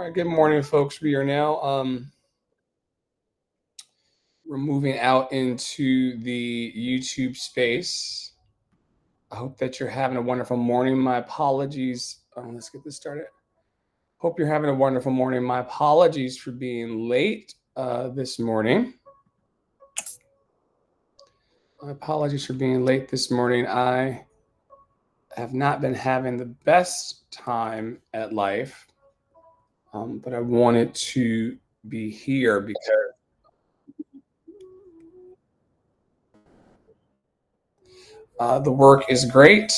right, good morning, folks. We are now we're moving out into the YouTube space. I hope that you're having a wonderful morning. My apologies. Let's get this started. Hope you're having a wonderful morning. My apologies for being late this morning. My apologies for being late this morning. I have not been having the best time at life, but I wanted to be here because the work is great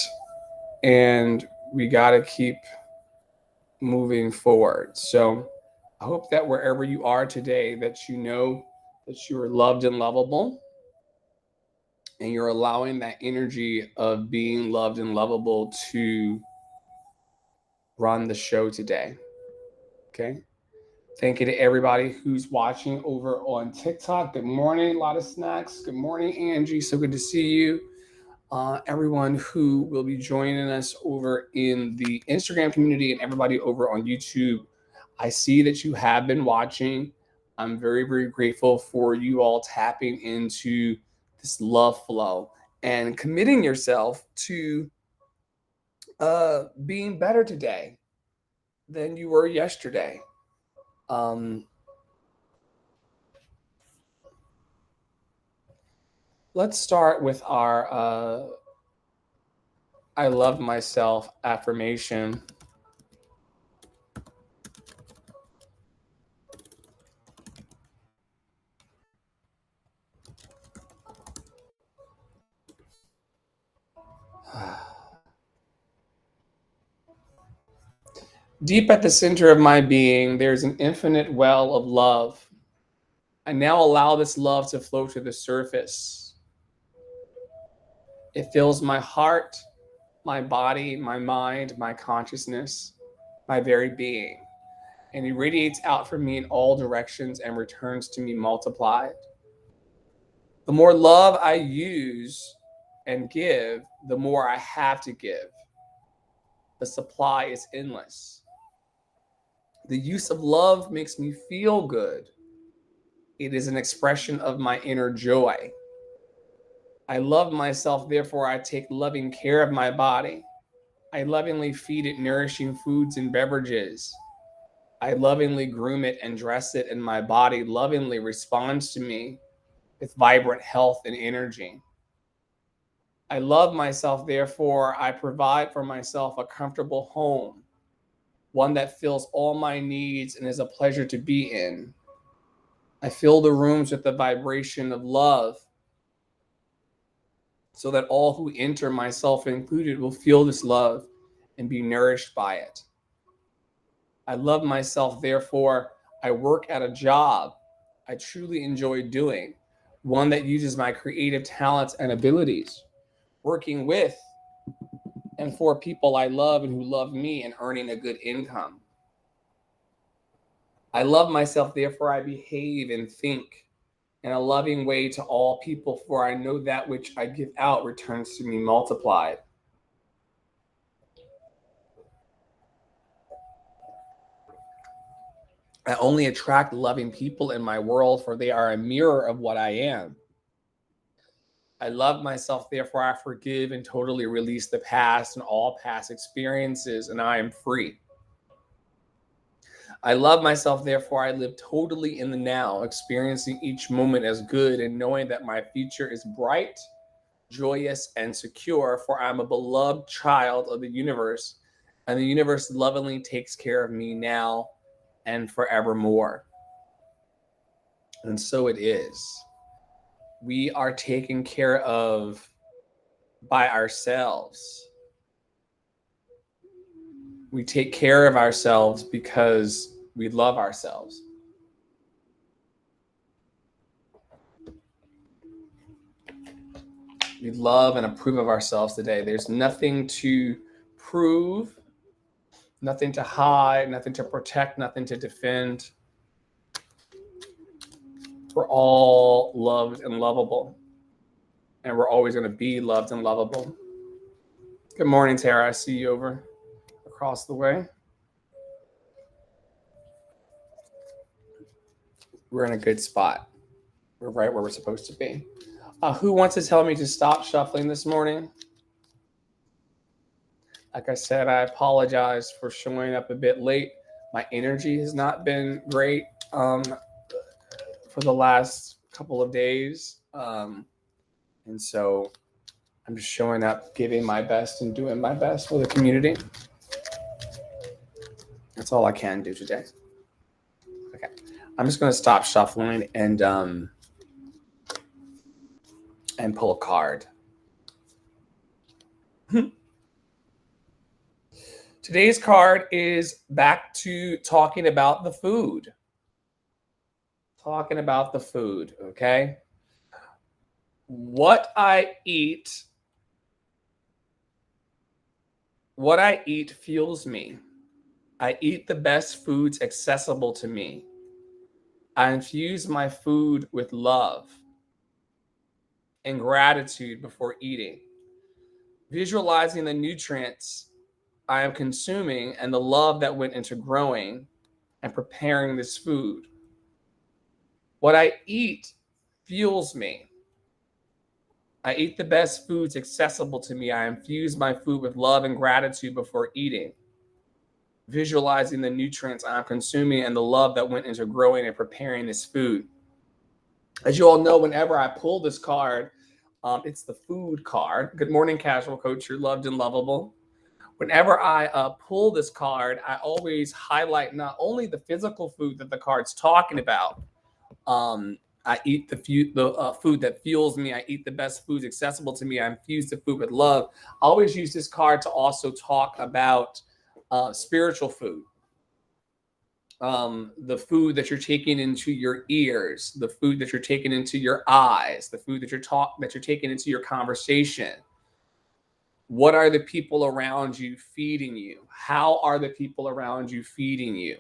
and we got to keep moving forward. So I hope that wherever you are today, that you know that you are loved and lovable, and you're allowing that energy of being loved and lovable to run the show today. Okay. Thank you to everybody who's watching over on TikTok. Good morning. A lot of snacks. Good morning, Angie. So good to see you. Everyone who will be joining us over in the Instagram community and everybody over on YouTube. I see that you have been watching. I'm very, very grateful for you all tapping into this love flow and committing yourself to being better today than you were yesterday. Let's start with our I love myself affirmation. Deep at the center of my being, there's an infinite well of love. I now allow this love to flow to the surface. It fills my heart, my body, my mind, my consciousness, my very being, and it radiates out from me in all directions and returns to me multiplied. The more love I use and give, the more I have to give. The supply is endless. The use of love makes me feel good. It is an expression of my inner joy. I love myself, therefore I take loving care of my body. I lovingly feed it nourishing foods and beverages. I lovingly groom it and dress it, and my body lovingly responds to me with vibrant health and energy. I love myself, therefore I provide for myself a comfortable home, one that fills all my needs and is a pleasure to be in. I fill the rooms with the vibration of love so that all who enter, myself included, will feel this love and be nourished by it. I love myself, therefore I work at a job I truly enjoy doing, one that uses my creative talents and abilities, working with and for people I love and who love me, and earning a good income. I love myself, therefore I behave and think in a loving way to all people, for I know that which I give out returns to me multiplied. I only attract loving people in my world, for they are a mirror of what I am. I love myself, therefore I forgive and totally release the past and all past experiences, and I am free. I love myself, therefore I live totally in the now, experiencing each moment as good and knowing that my future is bright, joyous, and secure, for I'm a beloved child of the universe, and the universe lovingly takes care of me now and forevermore. And so it is. We are taken care of by ourselves. We take care of ourselves because we love ourselves. We love and approve of ourselves today. There's nothing to prove, nothing to hide, nothing to protect, nothing to defend. We're all loved and lovable, and we're always going to be loved and lovable. Good morning, Tara. I see you over across the way. We're in a good spot. We're right where we're supposed to be. Who wants to tell me to stop shuffling this morning? Like I said, I apologize for showing up a bit late. My energy has not been great for the last couple of days. And so I'm just showing up, giving my best and doing my best for the community. That's all I can do today. Okay. I'm just going to stop shuffling and pull a card. Today's card is back to talking about the food. Talking about the food, okay? What I eat fuels me. I eat the best foods accessible to me. I infuse my food with love and gratitude before eating. Visualizing the nutrients I am consuming and the love that went into growing and preparing this food. What I eat fuels me. I eat the best foods accessible to me. I infuse my food with love and gratitude before eating. Visualizing the nutrients I'm consuming and the love that went into growing and preparing this food. As you all know, whenever I pull this card, it's the food card. Good morning, Casual Coach. You're loved and lovable. Whenever I pull this card, I always highlight not only the physical food that the card's talking about. I eat the food that fuels me. I eat the best foods accessible to me. I infuse the food with love. I always use this card to also talk about spiritual food. The food that you're taking into your ears, the food that you're taking into your eyes, the food that you're taking into your conversation. What are the people around you feeding you? How are the people around you feeding you?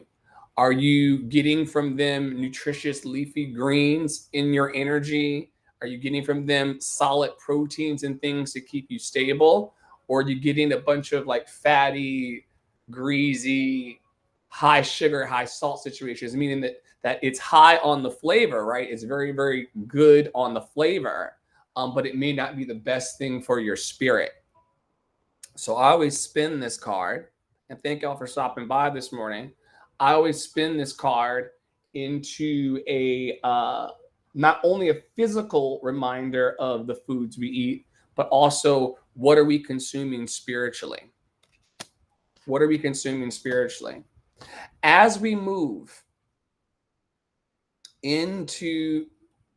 Are you getting from them nutritious leafy greens in your energy? Are you getting from them solid proteins and things to keep you stable? Or are you getting a bunch of like fatty, greasy, high sugar, high salt situations, meaning that it's high on the flavor, right? It's very, very good on the flavor, but it may not be the best thing for your spirit. So I always spin this card, and thank y'all for stopping by this morning. I always spin this card into a not only a physical reminder of the foods we eat, but also what are we consuming spiritually? What are we consuming spiritually? As we move into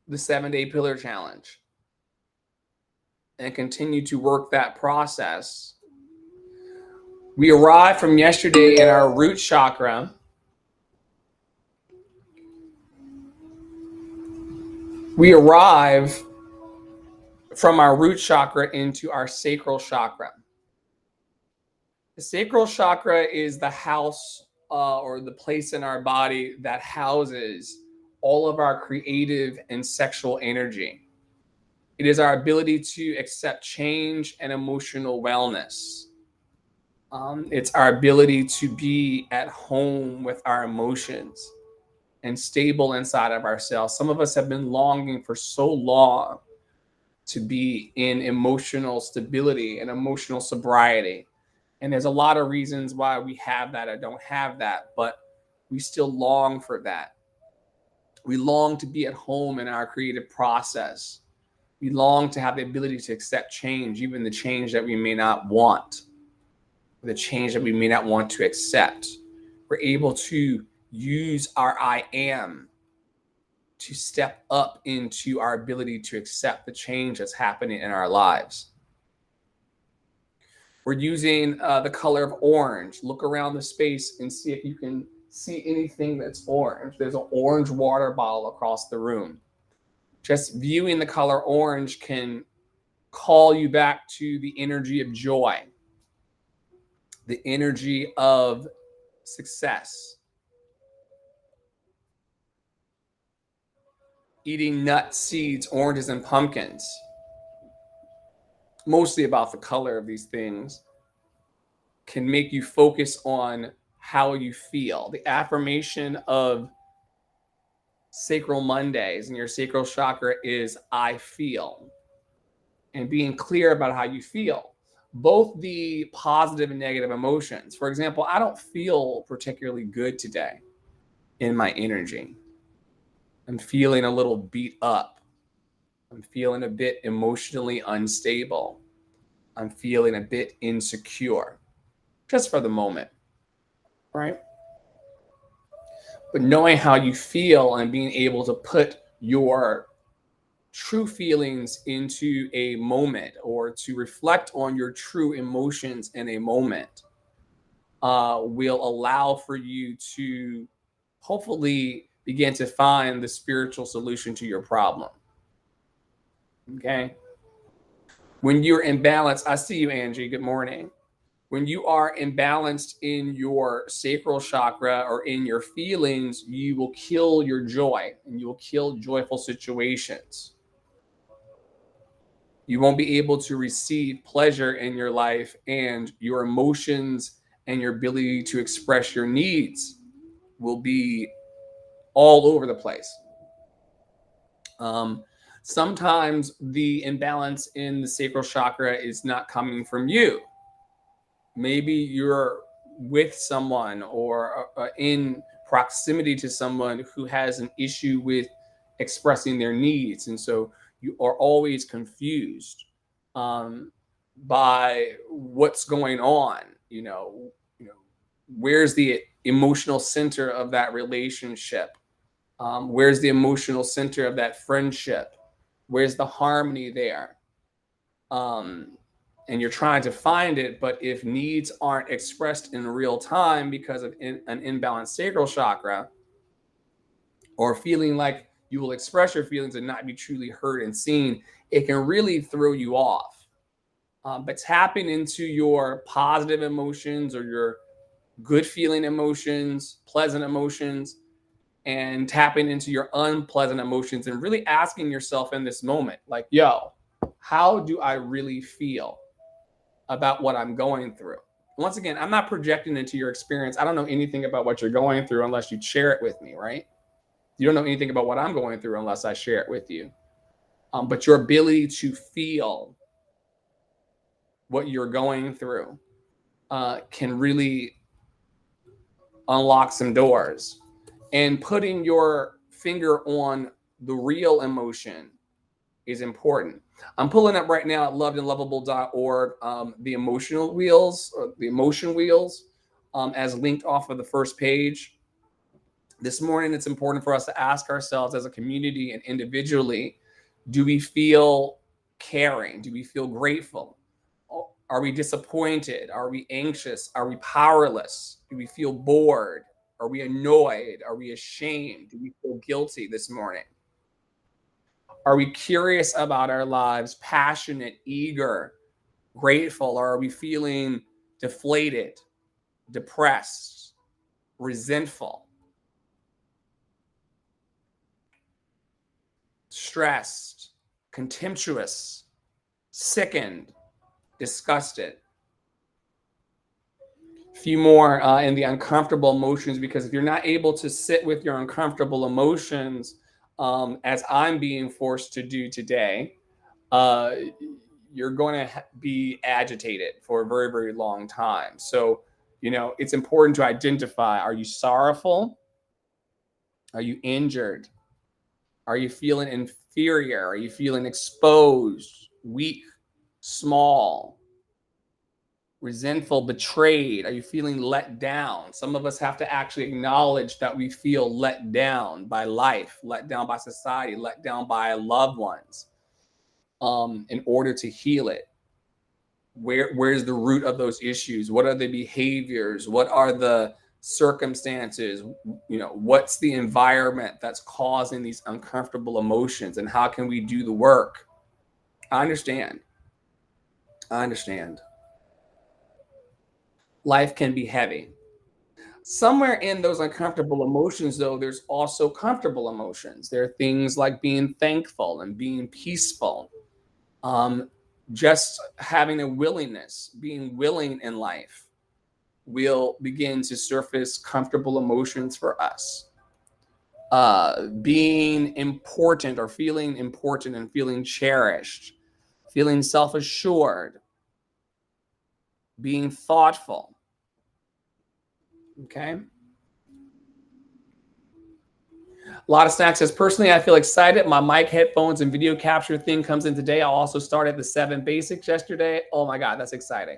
the 7-day pillar challenge and continue to work that process, we arrived from yesterday in our root chakra. We arrive from our root chakra into our sacral chakra. The sacral chakra is the house or the place in our body that houses all of our creative and sexual energy. It is our ability to accept change and emotional wellness. It's our ability to be at home with our emotions and stable inside of ourselves. Some of us have been longing for so long to be in emotional stability and emotional sobriety. And there's a lot of reasons why we have that or don't have that, but we still long for that. We long to be at home in our creative process. We long to have the ability to accept change, even the change that we may not want, the change that we may not want to accept. We're able to use our I am to step up into our ability to accept the change that's happening in our lives. We're using the color of orange. Look around the space and see if you can see anything that's orange. There's an orange water bottle across the room. Just viewing the color orange can call you back to the energy of joy, the energy of success. Eating nuts, seeds, oranges, and pumpkins. Mostly about the color of these things can make you focus on how you feel. The affirmation of Sacral Mondays, and your sacral chakra is I feel, and being clear about how you feel, both the positive and negative emotions. For example, I don't feel particularly good today in my energy. I'm feeling a little beat up. I'm feeling a bit emotionally unstable. I'm feeling a bit insecure, just for the moment, right? But knowing how you feel and being able to put your true feelings into a moment, or to reflect on your true emotions in a moment, will allow for you to hopefully begin to find the spiritual solution to your problem. Okay. When you're imbalanced, I see you, Angie. Good morning. When you are imbalanced in your sacral chakra or in your feelings, you will kill your joy and you will kill joyful situations. You won't be able to receive pleasure in your life, and your emotions and your ability to express your needs will be all over the place. Sometimes the imbalance in the sacral chakra is not coming from you. Maybe you're with someone, or in proximity to someone who has an issue with expressing their needs, and so you are always confused by what's going on. Where's the emotional center of that relationship? Where's the emotional center of that friendship? Where's the harmony there? And you're trying to find it, but if needs aren't expressed in real time because of an imbalanced sacral chakra, or feeling like you will express your feelings and not be truly heard and seen, it can really throw you off. But tapping into your positive emotions, or your good feeling emotions, pleasant emotions, and tapping into your unpleasant emotions, and really asking yourself in this moment, like, yo, how do I really feel about what I'm going through? Once again, I'm not projecting into your experience. I don't know anything about what you're going through unless you share it with me, right? You don't know anything about what I'm going through unless I share it with you. But your ability to feel what you're going through can really unlock some doors. And putting your finger on the real emotion is important. I'm pulling up right now at lovedandlovable.org the emotional wheels, or the emotion wheels, as linked off of the first page. This morning, it's important for us to ask ourselves as a community and individually, do we feel caring? Do we feel grateful? Are we disappointed? Are we anxious? Are we powerless? Do we feel bored? Are we annoyed? Are we ashamed? Do we feel guilty this morning? Are we curious about our lives, passionate, eager, grateful? Or are we feeling deflated, depressed, resentful, stressed, contemptuous, sickened, disgusted? A few more in the uncomfortable emotions, because if you're not able to sit with your uncomfortable emotions, as I'm being forced to do today, you're going to be agitated for a very, very long time. So, it's important to identify, are you sorrowful? Are you injured? Are you feeling inferior? Are you feeling exposed, weak, small, resentful, betrayed? Are you feeling let down? Some of us have to actually acknowledge that we feel let down by life, let down by society, let down by loved ones, in order to heal it. Where's the root of those issues? What are the behaviors? What are the circumstances? What's the environment that's causing these uncomfortable emotions, and how can we do the work? I understand. Life can be heavy. Somewhere in those uncomfortable emotions, though, there's also comfortable emotions. There are things like being thankful and being peaceful. Just having a willingness, being willing in life, will begin to surface comfortable emotions for us. being important or feeling important and feeling cherished, feeling self-assured, being thoughtful. Okay. A lot of snacks says, personally, I feel excited. My mic, headphones, and video capture thing comes in today. I also started the 7 basics yesterday. Oh my God, that's exciting.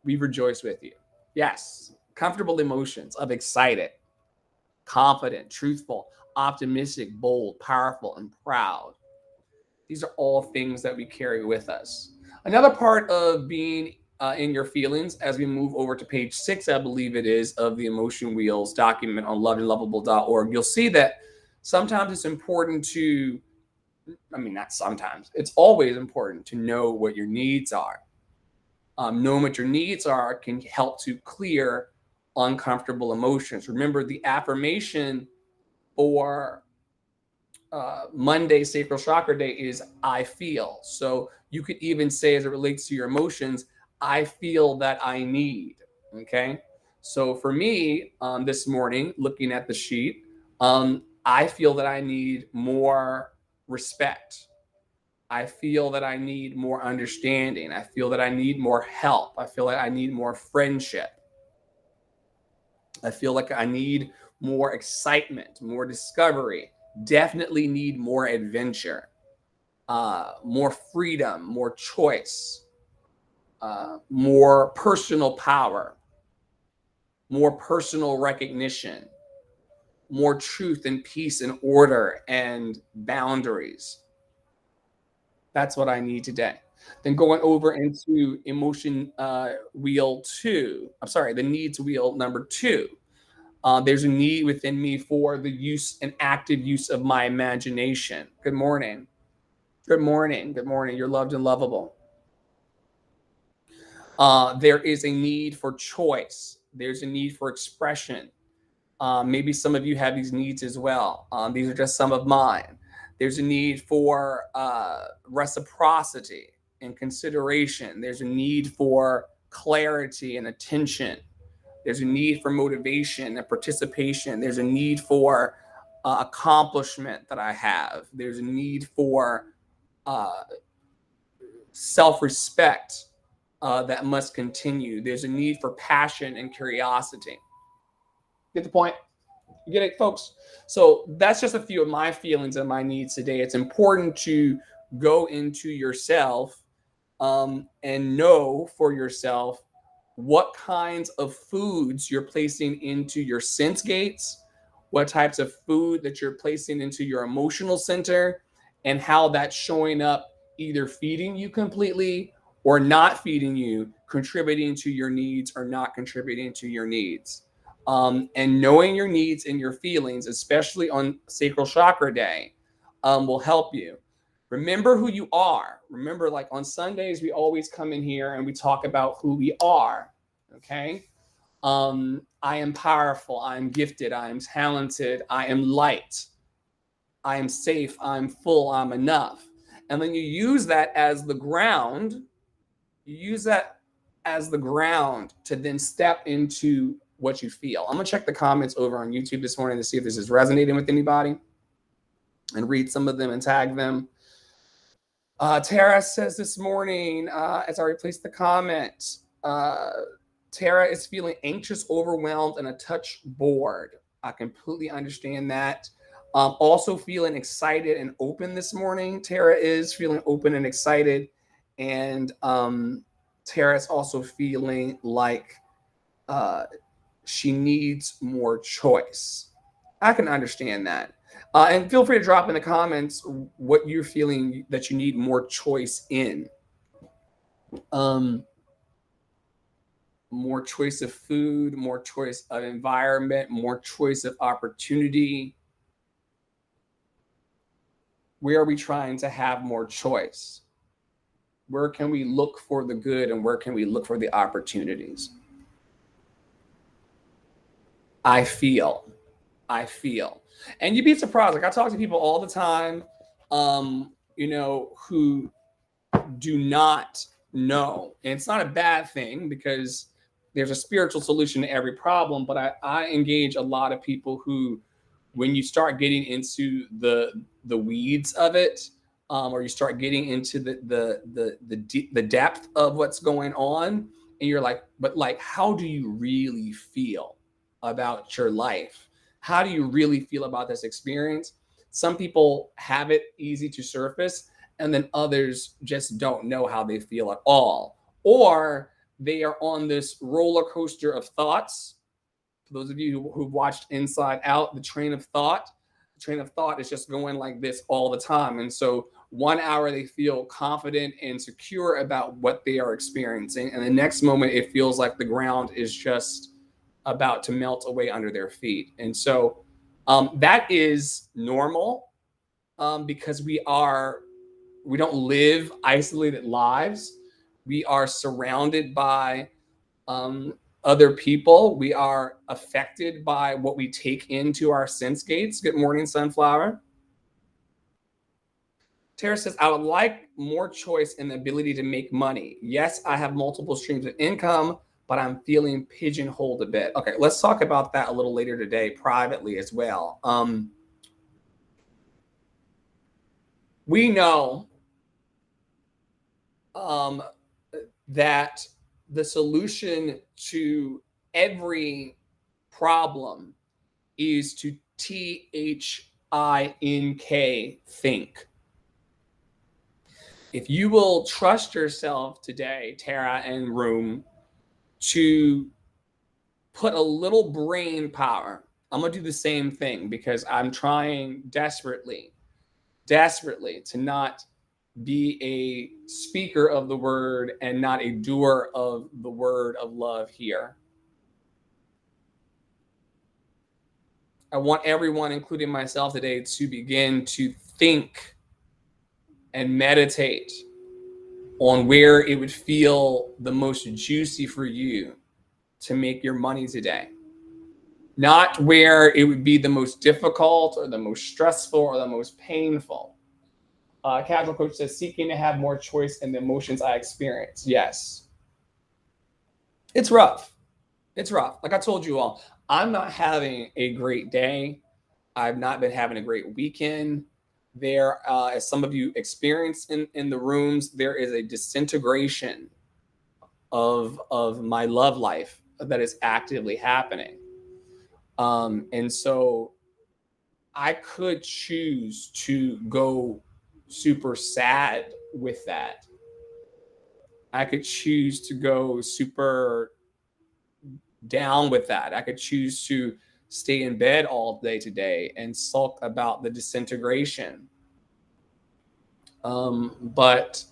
We rejoice with you. Yes. Comfortable emotions of excited, confident, truthful, optimistic, bold, powerful, and proud. These are all things that we carry with us. Another part of being in your feelings, as we move over to page 6, I believe it is, of the Emotion Wheels document on lovedandlovable.org, you'll see that sometimes it's important to, not sometimes, it's always important to know what your needs are. Knowing what your needs are can help to clear uncomfortable emotions. Remember, the affirmation for Monday, Sacral Chakra Day, is I feel. So you could even say, as it relates to your emotions, I feel that I need. Okay. So for me, this morning, looking at the sheet, I feel that I need more respect. I feel that I need more understanding. I feel that I need more help. I feel like I need more friendship. I feel like I need more excitement, more discovery. Definitely need more adventure, more freedom, more choice, more personal power, more personal recognition, more truth and peace and order and boundaries. That's what I need today. Then going over into emotion wheel 2. I'm sorry, the needs wheel number 2. There's a need within me for the use and active use of my imagination. Good morning. Good morning. Good morning. You're loved and lovable. There is a need for choice. There's a need for expression. Maybe some of you have these needs as well. These are just some of mine. There's a need for reciprocity and consideration. There's a need for clarity and attention. There's a need for motivation and participation. There's a need for accomplishment that I have. There's a need for self-respect that must continue. There's a need for passion and curiosity. Get the point? You get it, folks? So that's just a few of my feelings and my needs today. It's important to go into yourself and know for yourself what kinds of foods you're placing into your sense gates, what types of food that you're placing into your emotional center, and how that's showing up, either feeding you completely or not feeding you, contributing to your needs or not contributing to your needs. And knowing your needs and your feelings, especially on Sacral Chakra Day, will help you. Remember who you are. Remember, like on Sundays, we always come in here and we talk about who we are. Okay. I am powerful. I am gifted. I am talented. I am light. I am safe. I'm full. I'm enough. And then you use that as the ground. You use that as the ground to then step into what you feel. I'm going to check the comments over on YouTube this morning to see if this is resonating with anybody and read some of them and tag them. Tara says this morning, as I replace the comment, Tara is feeling anxious, overwhelmed, and a touch bored. I completely understand that. Also feeling excited and open this morning. Tara is feeling open and excited. And Tara is also feeling like she needs more choice. I can understand that. And feel free to drop in the comments what you're feeling that you need more choice in. More choice of food, more choice of environment, more choice of opportunity. Where are we trying to have more choice? Where can we look for the good and where can we look for the opportunities? I feel. And you'd be surprised. Like I talk to people all the time, who do not know. And it's not a bad thing because there's a spiritual solution to every problem. But I engage a lot of people who when you start getting into the weeds of it, or you start getting into the depth of what's going on, and you're like, but like, how do you really feel about your life? How do you really feel about this experience? Some people have it easy to surface, and then others just don't know how they feel at all, or they are on this roller coaster of thoughts. For those of you who've watched Inside Out, the train of thought is just going like this all the time. And so 1 hour they feel confident and secure about what they are experiencing, and the next moment it feels like the ground is just about to melt away under their feet. And so that is normal, because we don't live isolated lives. We are surrounded by other people. We are affected by what we take into our sense gates. Good morning, Sunflower. Tara says, I would like more choice and the ability to make money. Yes, I have multiple streams of income, but I'm feeling pigeonholed a bit. Okay, let's talk about that a little later today privately as well. We know that the solution to every problem is to think. If you will trust yourself today, Tara and Room, to put a little brain power, I'm going to do the same thing because I'm trying desperately to not be a speaker of the word and not a doer of the word of love here. I want everyone, including myself today, to begin to think and meditate on where it would feel the most juicy for you to make your money today. Not where it would be the most difficult or the most stressful or the most painful. Casual Coach says, seeking to have more choice in the emotions I experience. Yes. It's rough. Like I told you all, I'm not having a great day. I've not been having a great weekend. There, as some of you experience in the rooms, there is a disintegration of my love life that is actively happening. And so I could choose to go super sad with that. I could choose to go super down with that. I could choose to stay in bed all day today and sulk about the disintegration. But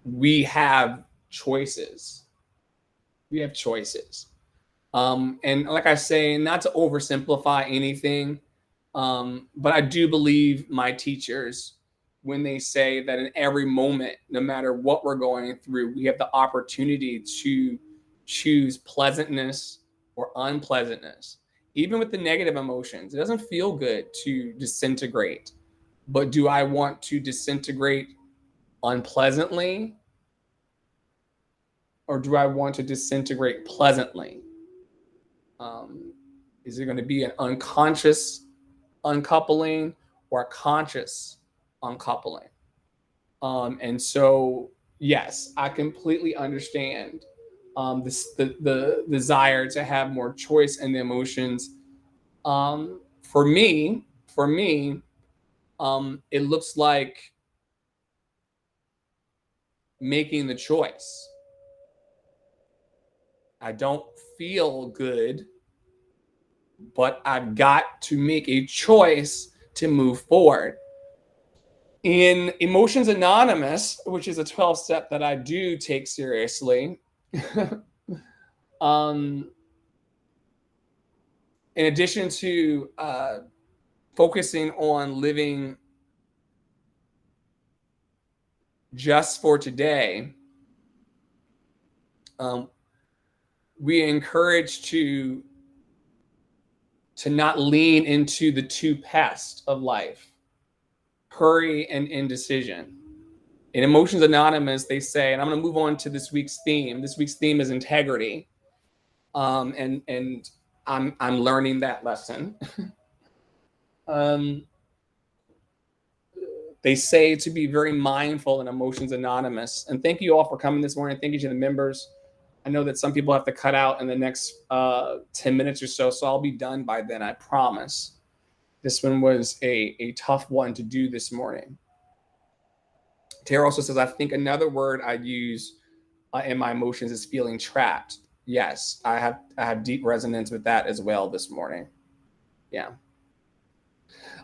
we have choices. And like I say, not to oversimplify anything, but I do believe my teachers when they say that in every moment, no matter what we're going through, we have the opportunity to choose pleasantness or unpleasantness. Even with the negative emotions, it doesn't feel good to disintegrate. But do I want to disintegrate unpleasantly? Or do I want to disintegrate pleasantly? Is it going to be an unconscious uncoupling or a conscious uncoupling? And so, yes, I completely understand the desire to have more choice in the emotions. For me, it looks like making the choice. I don't feel good, but I've got to make a choice to move forward. In Emotions Anonymous, which is a 12-step that I do take seriously, in addition to focusing on living just for today, we encourage to not lean into the two pests of life, hurry and indecision. In Emotions Anonymous, they say, and I'm going to move on to this week's theme. This week's theme is integrity, and I'm learning that lesson. They say to be very mindful in Emotions Anonymous. And thank you all for coming this morning. Thank you to the members. I know that some people have to cut out in the next 10 minutes or so, so I'll be done by then, I promise. This one was a tough one to do this morning. Tara also says, I think another word I use in my emotions is feeling trapped. Yes, I have deep resonance with that as well this morning. Yeah.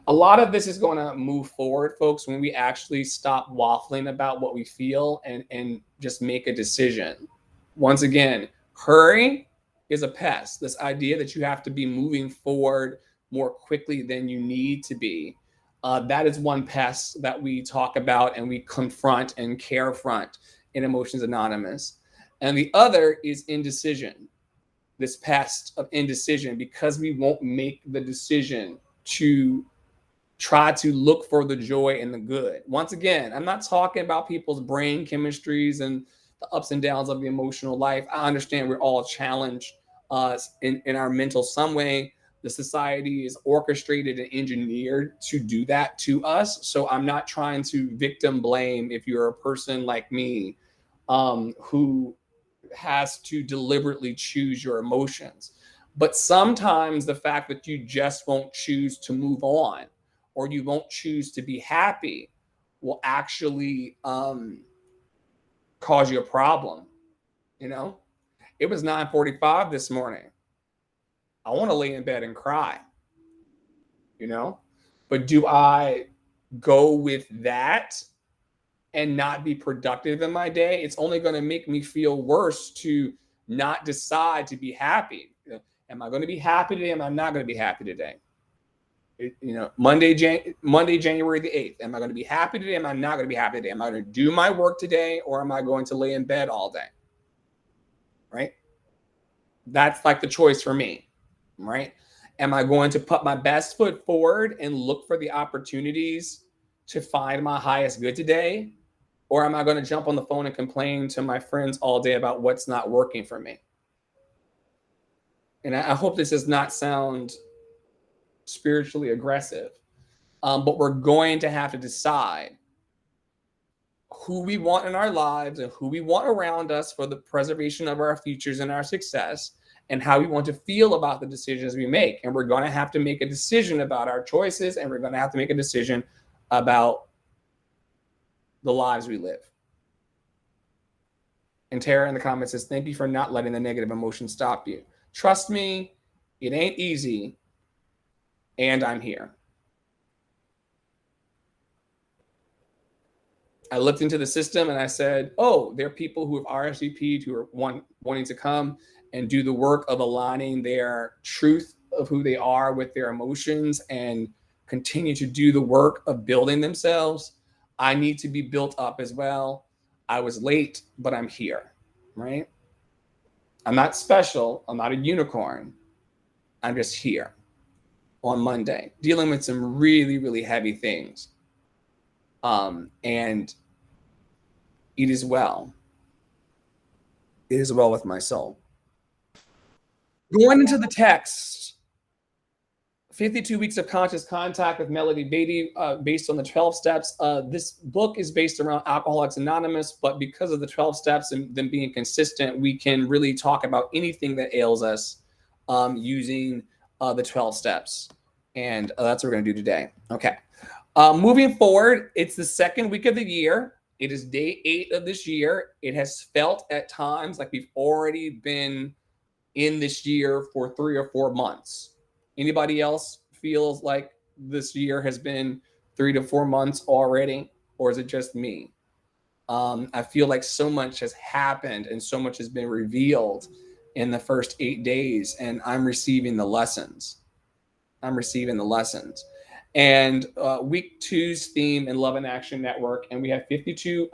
A lot of this is going to move forward, folks, when we actually stop waffling about what we feel and just make a decision. Once again, hurry is a pest. This idea that you have to be moving forward more quickly than you need to be. That is one pest that we talk about and we confront and carefront in Emotions Anonymous. And the other is indecision, this pest of indecision, because we won't make the decision to try to look for the joy and the good. Once again, I'm not talking about people's brain chemistries and the ups and downs of the emotional life. I understand we're all challenged in our mental some way. The society is orchestrated and engineered to do that to us. So I'm not trying to victim blame if you're a person like me who has to deliberately choose your emotions. But sometimes the fact that you just won't choose to move on or you won't choose to be happy will actually cause you a problem. You know, it was 9:45 this morning. I want to lay in bed and cry, you know, but do I go with that and not be productive in my day? It's only going to make me feel worse to not decide to be happy. Am I going to be happy today? Am I not going to be happy today? Monday, January the 8th. Am I going to be happy today? Am I not going to be happy today? Am I going to do my work today or am I going to lay in bed all day? Right? That's like the choice for me, right? Am I going to put my best foot forward and look for the opportunities to find my highest good today? Or am I going to jump on the phone and complain to my friends all day about what's not working for me? And I hope this does not sound spiritually aggressive, but we're going to have to decide who we want in our lives and who we want around us for the preservation of our futures and our success, and how we want to feel about the decisions we make. And we're going to have to make a decision about our choices, and we're going to have to make a decision about the lives we live. And Tara in the comments says, thank you for not letting the negative emotions stop you. Trust me, it ain't easy, and I'm here. I looked into the system and I said, oh, there are people who have RSVP'd who are wanting to come and do the work of aligning their truth of who they are with their emotions and continue to do the work of building themselves. I need to be built up as well. I was late, but I'm here, right? I'm not special. I'm not a unicorn. I'm just here on Monday, dealing with some really, really heavy things. And it is well. It is well with my soul. Going into the text, 52 Weeks of Conscious Contact with Melody Beatty, based on the 12 steps. This book is based around Alcoholics Anonymous, but because of the 12 steps and them being consistent, we can really talk about anything that ails us using the 12 steps. And that's what we're going to do today. Okay. Moving forward, it's the second week of the year. It is day 8 of this year. It has felt at times like we've already been in this year for 3 or 4 months. Anybody else feels like this year has been 3 to 4 months already? Or is it just me? I feel like so much has happened and so much has been revealed in the first 8 days, and I'm receiving the lessons. And week 2's theme in Love and Action Network, and we have 52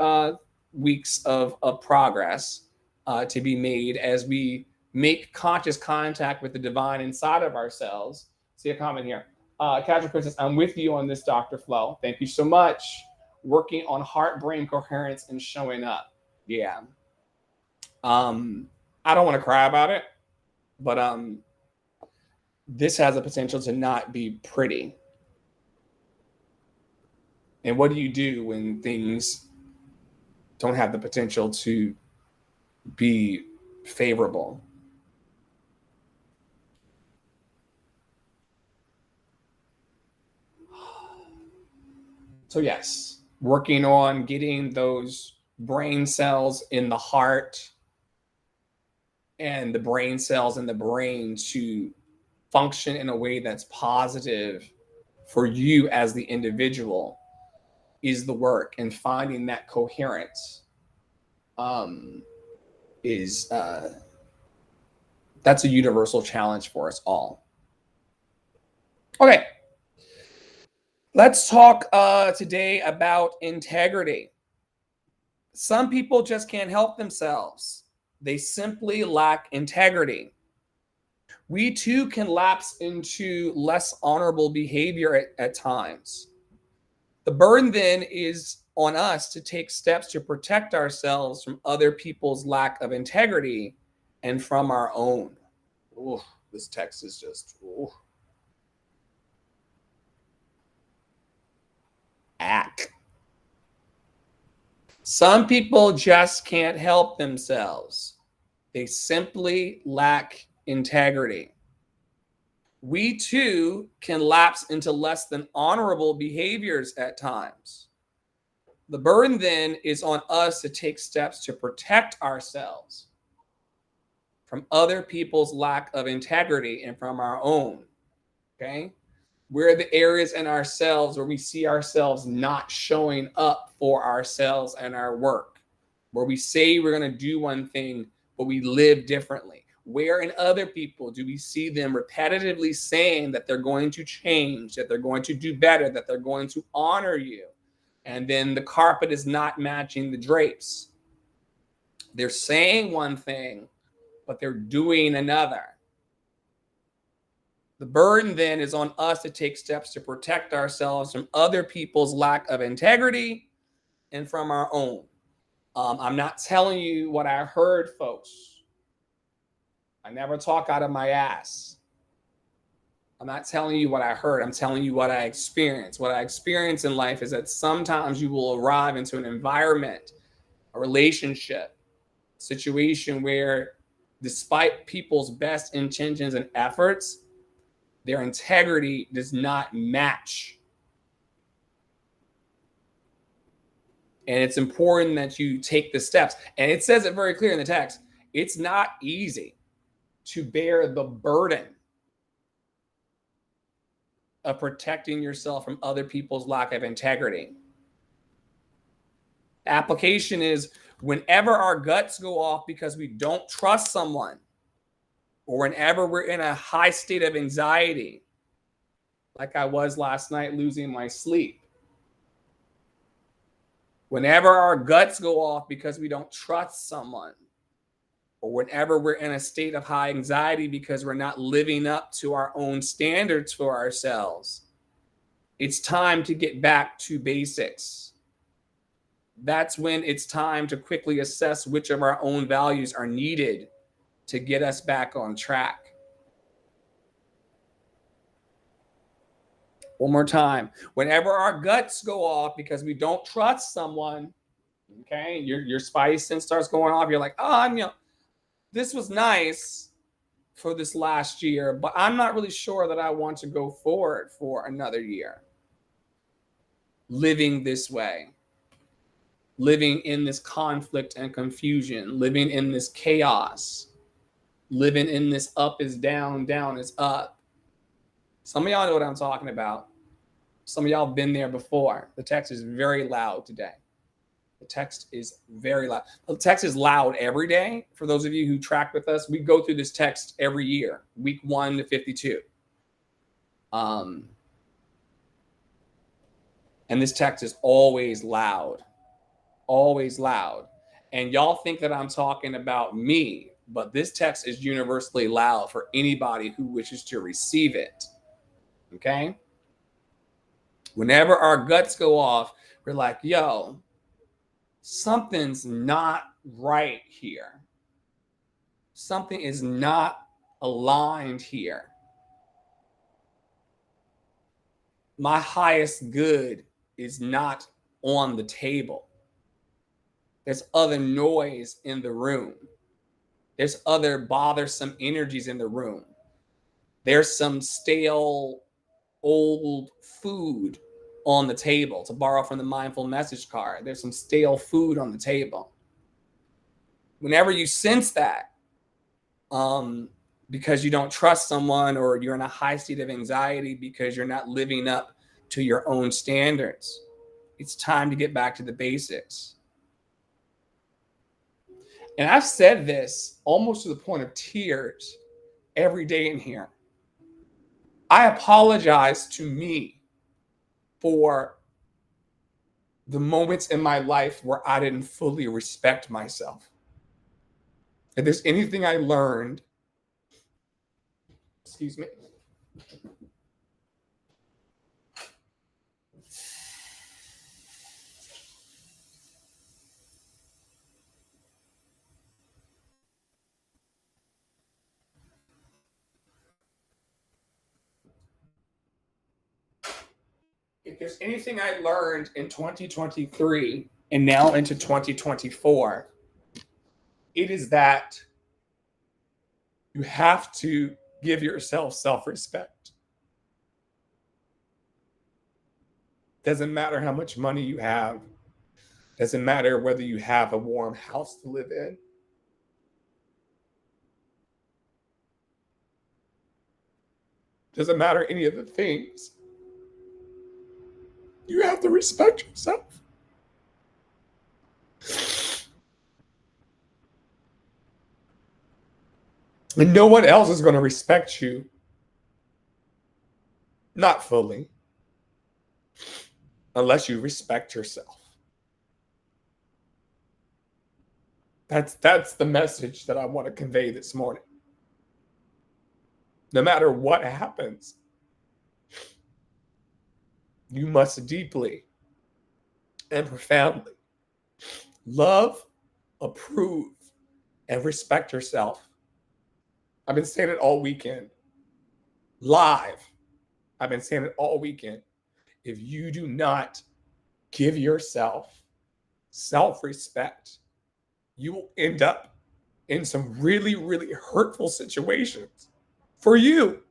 weeks of progress to be made as we make conscious contact with the divine inside of ourselves. See a comment here. Casual Princess, I'm with you on this, Dr. Flo. Thank you so much. Working on heart-brain coherence and showing up. Yeah. I don't want to cry about it, but this has a potential to not be pretty. And what do you do when things don't have the potential to be favorable? So, yes, working on getting those brain cells in the heart and the brain cells in the brain to function in a way that's positive for you as the individual is the work, and finding that coherence is that's a universal challenge for us all. Okay, let's talk today about integrity. Some people just can't help themselves. They simply lack integrity. We too can lapse into less honorable behavior at times. The burden then is on us to take steps to protect ourselves from other people's lack of integrity and from our own. Ooh, this text is just act. Some people just can't help themselves. They simply lack integrity. We too can lapse into less than honorable behaviors at times. The burden then is on us to take steps to protect ourselves from other people's lack of integrity and from our own. Okay? Where are the areas in ourselves where we see ourselves not showing up for ourselves and our work? Where we say we're going to do one thing, but we live differently? Where in other people do we see them repetitively saying that they're going to change, that they're going to do better, that they're going to honor you? And then the carpet is not matching the drapes. They're saying one thing, but they're doing another. The burden then is on us to take steps to protect ourselves from other people's lack of integrity and from our own. I'm not telling you what I heard, folks. I never talk out of my ass. I'm not telling you what I heard. I'm telling you what I experienced. What I experience in life is that sometimes you will arrive into an environment, a relationship, situation where despite people's best intentions and efforts, their integrity does not match. And it's important that you take the steps. And it says it very clear in the text. It's not easy to bear the burden of protecting yourself from other people's lack of integrity. Application is whenever our guts go off because we don't trust someone, or whenever we're in a high state of anxiety, like I was last night losing my sleep. Whenever our guts go off because we don't trust someone, or whenever we're in a state of high anxiety because we're not living up to our own standards for ourselves, it's time to get back to basics. That's when it's time to quickly assess which of our own values are needed to get us back on track. One more time. Whenever our guts go off because we don't trust someone, okay, your spidey sense starts going off. You're like, oh, this was nice for this last year, but I'm not really sure that I want to go forward for another year. Living this way, living in this conflict and confusion, living in this chaos, living in this up is down, down is up. Some of y'all know what I'm talking about. Some of y'all have been there before. The text is very loud today. The text is very loud. The text is loud every day. For those of you who track with us, we go through this text every year, week 1 to 52. And this text is always loud, always loud. And y'all think that I'm talking about me, but this text is universally loud for anybody who wishes to receive it. Okay? Whenever our guts go off, we're like, yo, something's not right here. Something is not aligned here. My highest good is not on the table. There's other noise in the room. There's other bothersome energies in the room. There's some stale, old food on the table, to borrow from the mindful message card. There's some stale food on the table. Whenever you sense that, because you don't trust someone, or you're in a high state of anxiety because you're not living up to your own standards, it's time to get back to the basics. And I've said this almost to the point of tears every day in here. I apologize to me for the moments in my life where I didn't fully respect myself. If there's anything I learned, excuse me, if there's anything I learned in 2023 and now into 2024, it is that you have to give yourself self-respect. Doesn't matter how much money you have. Doesn't matter whether you have a warm house to live in. Doesn't matter any of the things. You have to respect yourself. And no one else is going to respect you. Not fully. Unless you respect yourself. That's the message that I want to convey this morning. No matter what happens, you must deeply and profoundly love, approve, and respect yourself. I've been saying it all weekend. Live. I've been saying it all weekend. If you do not give yourself self-respect, you will end up in some really, really hurtful situations for you.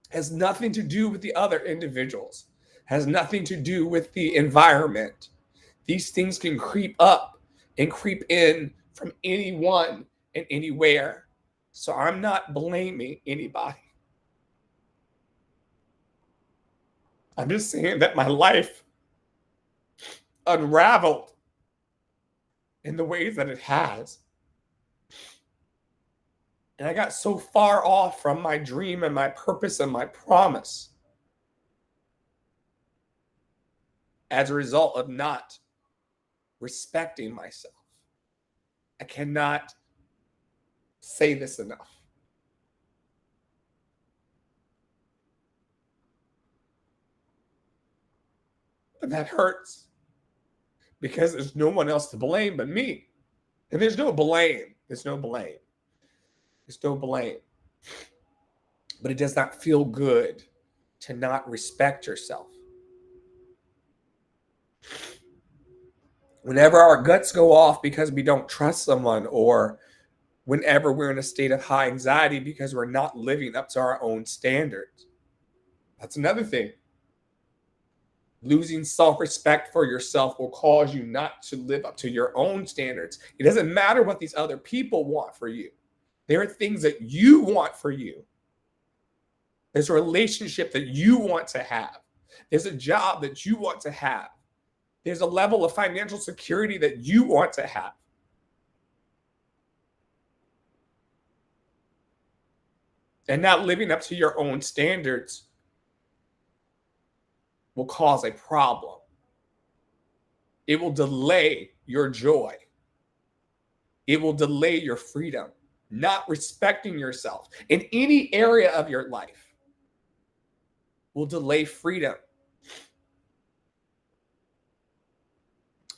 Has nothing to do with the other individuals. Has nothing to do with the environment. These things can creep up and creep in from anyone and anywhere. So I'm not blaming anybody. I'm just saying that my life unraveled in the ways that it has. And I got so far off from my dream and my purpose and my promise as a result of not respecting myself. I cannot say this enough. And that hurts because there's no one else to blame but me. And there's no blame. There's no blame. There's no blame. But it does not feel good to not respect yourself. Whenever our guts go off because we don't trust someone, or whenever we're in a state of high anxiety because we're not living up to our own standards, that's another thing. Losing self-respect for yourself will cause you not to live up to your own standards. It doesn't matter what these other people want for you. There are things that you want for you. There's a relationship that you want to have. There's a job that you want to have. There's a level of financial security that you want to have. And not living up to your own standards will cause a problem. It will delay your joy. It will delay your freedom. Not respecting yourself in any area of your life will delay freedom.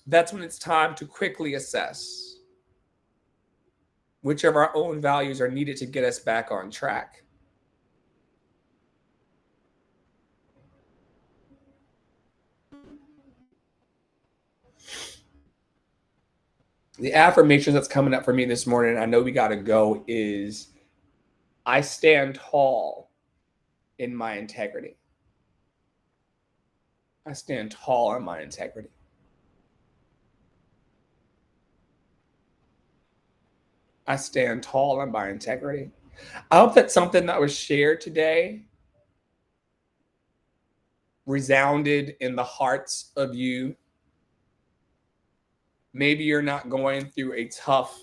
That's when it's time to quickly assess which of our own values are needed to get us back on track. The affirmation that's coming up for me this morning, I know we got to go, is I stand tall in my integrity. I stand tall in my integrity. I stand tall in my integrity. I hope that something that was shared today resounded in the hearts of you. Maybe you're not going through a tough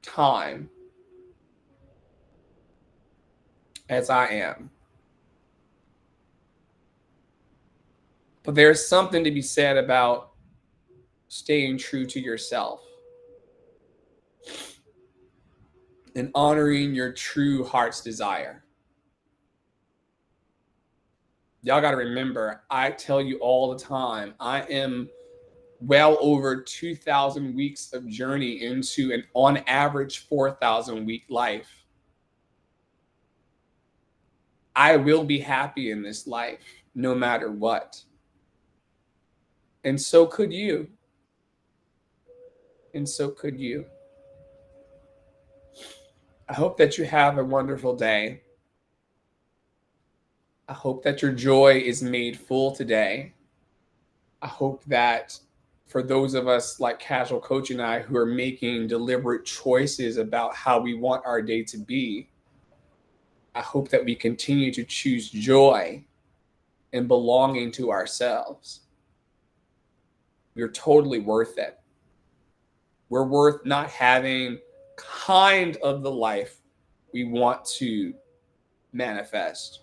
time as I am. But there's something to be said about staying true to yourself and honoring your true heart's desire. Y'all got to remember, I tell you all the time, I am well over 2,000 weeks of journey into an on average 4,000 week life. I will be happy in this life no matter what. And so could you. And so could you. I hope that you have a wonderful day. I hope that your joy is made full today. I hope that for those of us like Casual Coach and I who are making deliberate choices about how we want our day to be, I hope that we continue to choose joy and belonging to ourselves. We're totally worth it. We're worth not having kind of the life we want to manifest.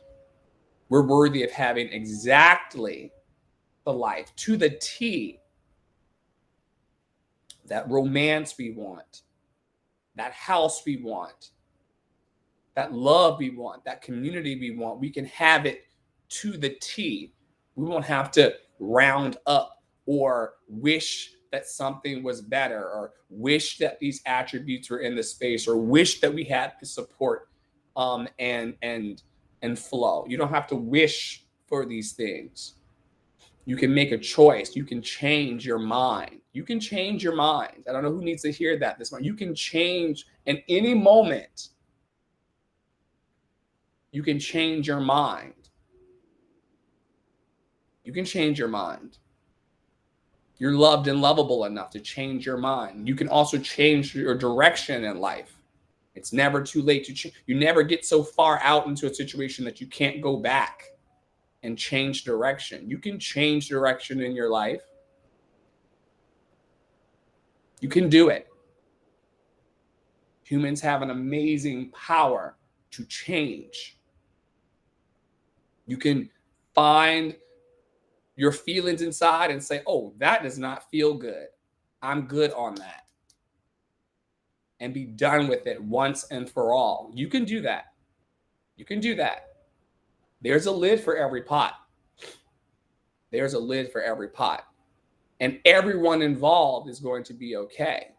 We're worthy of having exactly the life to the T, that romance we want, that house we want, that love we want, that community we want. We can have it to the T. We won't have to round up or wish that something was better, or wish that these attributes were in the space, or wish that we had the support and flow. You don't have to wish for these things. You can make a choice. You can change your mind. You can change your mind. I don't know who needs to hear that this morning. You can change in any moment. You can change your mind. You can change your mind. You're loved and lovable enough to change your mind. You can also change your direction in life. It's never too late to change. You never get so far out into a situation that you can't go back and change direction. You can change direction in your life. You can do it. Humans have an amazing power to change. You can find your feelings inside and say, oh, that does not feel good. I'm good on that. And be done with it once and for all. You can do that. You can do that. There's a lid for every pot. There's a lid for every pot. And everyone involved is going to be okay.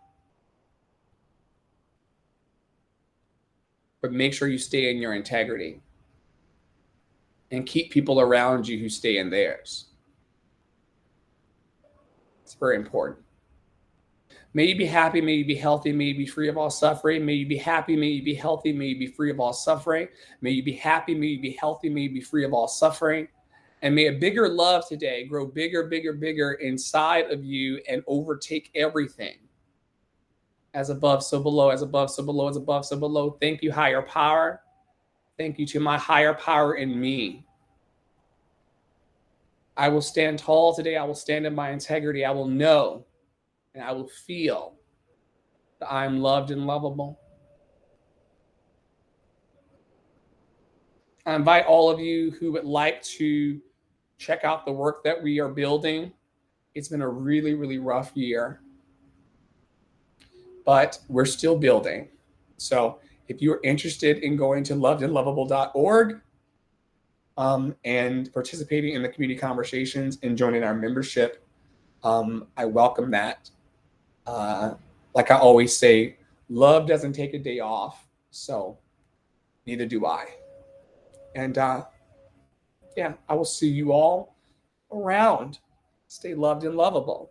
But make sure you stay in your integrity. And keep people around you who stay in theirs. It's very important. May you be happy, may you be healthy, may you be free of all suffering. May you be happy, may you be healthy, may you be free of all suffering. May you be happy, may you be healthy, may you be free of all suffering. And may a bigger love today grow bigger, bigger, bigger inside of you and overtake everything. As above, so below, as above, so below, as above, so below. Thank you, higher power. Thank you to my higher power in me. I will stand tall today. I will stand in my integrity. I will know and I will feel that I'm loved and lovable. I invite all of you who would like to check out the work that we are building. It's been a really, really rough year, but we're still building. So if you're interested in going to lovedandlovable.org and participating in the community conversations and joining our membership, I welcome that. Like I always say, love doesn't take a day off, so neither do I. And yeah, I will see you all around. Stay loved and lovable.